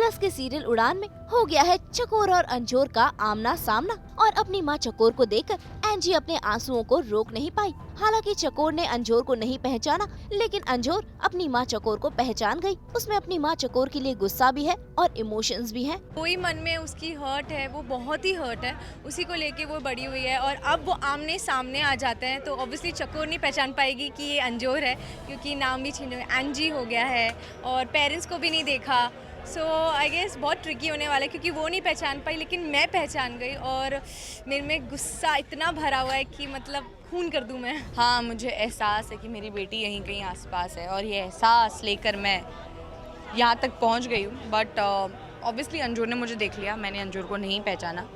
Colours के serial उड़ान में हो गया है चकोर और अंजोर का आमना सामना और अपनी मां चकोर को देखकर एंजी अपने आंसुओं को रोक नहीं पाई। हालांकि चकोर ने अंजोर को नहीं पहचाना, लेकिन अंजोर अपनी मां चकोर को पहचान गई। उसमें अपनी मां चकोर के लिए गुस्सा भी है और इमोशंस भी हैं। कोई मन में उसकी हर्ट है, वो बहुत ही हर्ट है, उसी को लेके वो बड़ी हुई है और अब वो आमने सामने आ जाते हैं तो ऑब्वियसली चकोर नहीं पहचान पाएगी कि ये अंजोर है, क्योंकि नाम भी छीने हुए एंजी हो गया है और पेरेंट्स को भी नहीं देखा। सो आई गेस बहुत ट्रिकी होने वाला है, क्योंकि वो नहीं पहचान पाई लेकिन मैं पहचान गई और मेरे में गुस्सा इतना भरा हुआ है कि मतलब खून कर दूं मैं। हाँ, मुझे एहसास है कि मेरी बेटी यहीं कहीं आसपास है और ये एहसास लेकर मैं यहाँ तक पहुँच गई हूँ। बट ऑब्वियसली अंजोर ने मुझे देख लिया, मैंने अंजोर को नहीं पहचाना,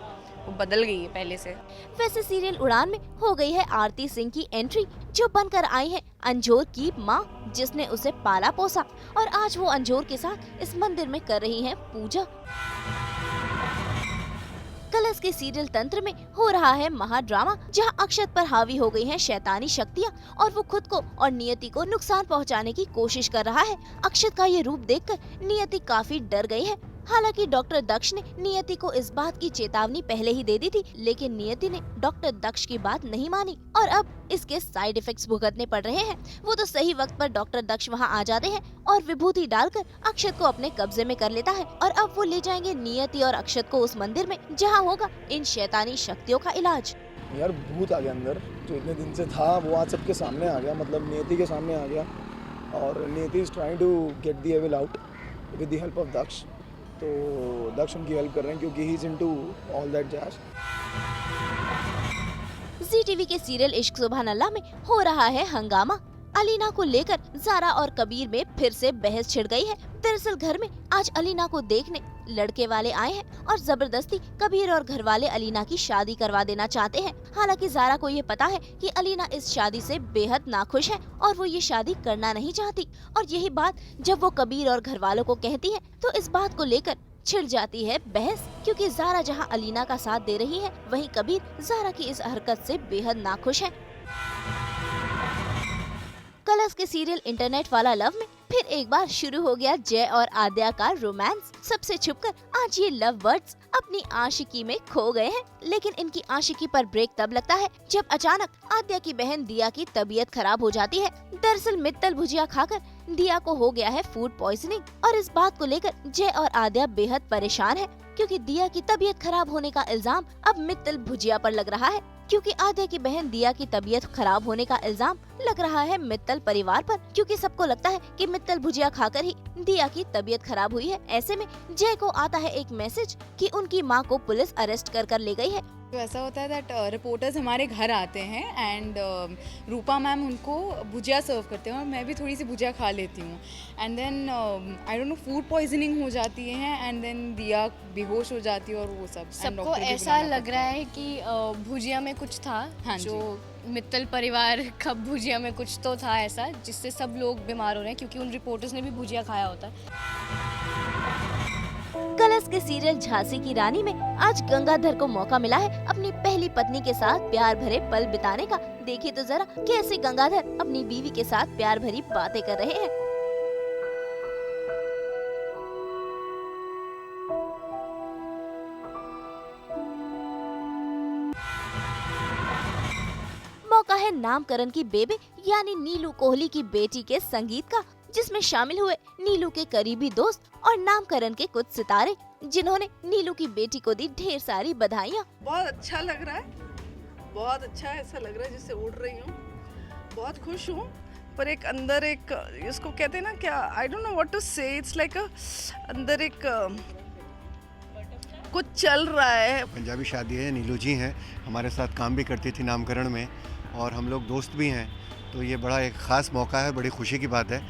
वो बदल गई है पहले से। वैसे सीरियल उड़ान में हो गई है आरती सिंह की एंट्री, जो बनकर आई है अंजोर की मां, जिसने उसे पाला पोसा और आज वो अंजोर के साथ इस मंदिर में कर रही हैं पूजा। कलर्स के सीरियल तंत्र में हो रहा है महाड्रामा, जहां अक्षत पर हावी हो गई हैं शैतानी शक्तियां और वो खुद को और नियति को नुकसान पहुंचाने की कोशिश कर रहा है। अक्षत का ये रूप देखकर नियति काफी डर गई है। हालांकि डॉक्टर दक्ष ने नियति को इस बात की चेतावनी पहले ही दे दी थी, लेकिन नियति ने डॉक्टर दक्ष की बात नहीं मानी और अब इसके साइड इफेक्ट्स भुगतने पड़ रहे हैं। वो तो सही वक्त पर डॉक्टर दक्ष वहां आ जाते हैं और विभूति डालकर अक्षत को अपने कब्जे में कर लेता है और अब वो ले जाएंगे नियति और अक्षत को उस मंदिर में, जहाँ होगा इन शैतानी शक्तियों का इलाज। यार भूत आ गया अंदर, जो इतने दिन से था वो आज सबके सामने आ गया, मतलब नियति के सामने आ गया और Niyati is trying to get the evil out with the help of Daksh. तो दक्ष उनकी हेल्प कर रहे हैं क्योंकि he is into all that jazz. Zee TV के सीरियल इश्क सुबहान अल्लाह में हो रहा है हंगामा। अलीना को लेकर ज़ारा और कबीर में फिर से बहस छिड़ गई है। दरअसल घर में आज अलीना को देखने लड़के वाले आए हैं और जबरदस्ती कबीर और घर वाले अलीना की शादी करवा देना चाहते हैं। हालांकि ज़ारा को ये पता है कि अलीना इस शादी से बेहद नाखुश है और वो ये शादी करना नहीं चाहती, और यही बात जब वो कबीर और घर वालों को कहती है तो इस बात को लेकर छिड़ जाती है बहस, क्योंकि ज़ारा जहां अलीना का साथ दे रही है, वहीं कबीर ज़ारा की इस हरकत से बेहद नाखुश है। कलर्स के सीरियल इंटरनेट वाला लव में फिर एक बार शुरू हो गया जय और आद्या का रोमांस। सबसे छुपकर आज ये लव बर्ड्स अपनी आशिकी में खो गए हैं, लेकिन इनकी आशिकी पर ब्रेक तब लगता है जब अचानक आद्या की बहन दिया की तबीयत खराब हो जाती है। दरअसल मित्तल भुजिया खाकर दिया को हो गया है फूड पॉइजनिंग और इस बात को लेकर जय और आद्या बेहद परेशान है, क्योंकि दिया की तबीयत खराब होने का इल्जाम अब मित्तल भुजिया पर लग रहा है। क्योंकि आद्या की बहन दिया की तबीयत खराब होने का इल्जाम लग रहा है मित्तल परिवार पर, क्योंकि सबको लगता है कि मित्तल भुजिया खाकर ही दिया की तबीयत खराब हुई है। ऐसे में जय को आता है एक मैसेज कि उनकी मां को पुलिस अरेस्ट कर ले गई है। तो ऐसा होता है दैट रिपोर्टर्स हमारे घर आते हैं एंड रूपा मैम उनको भुजिया सर्व करते हैं और मैं भी थोड़ी सी भुजिया खा लेती हूँ and then I don't know food poisoning हो जाती है एंड देन दिया बेहोश हो जाती है और वो सब। सबको ऐसा लग रहा है कि भुजिया में कुछ था। हाँ जो मित्तल परिवार का भुजिया में कुछ तो था ऐसा, जिससे सब लोग बीमार हो रहे हैं, क्योंकि उन रिपोर्टर्स ने भी भुजिया खाया होता है। कलर्स के सीरियल झांसी की रानी में आज गंगाधर को मौका मिला है अपनी पहली पत्नी के साथ प्यार भरे पल बिताने का। देखिए तो जरा कैसे गंगाधर अपनी बीवी के साथ प्यार भरी बातें कर रहे हैं। मौका है नामकरण की बेबे यानी नीलू कोहली की बेटी के संगीत का, जिसमें शामिल हुए नीलू के करीबी दोस्त और नामकरण के कुछ सितारे, जिन्होंने नीलू की बेटी को दी ढेर सारी बधाइयाँ। बहुत अच्छा लग रहा है, बहुत अच्छा ऐसा लग रहा है जैसे उड़ रही हूँ, बहुत खुश हूँ। पर एक अंदर एक इसको कहते हैं ना क्या, I don't know what to say, it's like अंदर एक कुछ चल रहा है। पंजाबी शादी है, नीलू जी हैं, हमारे साथ काम भी करती थी नामकरण में और हम लोग दोस्त भी हैं, तो ये बड़ा एक ख़ास मौका है, बड़ी खुशी की बात है।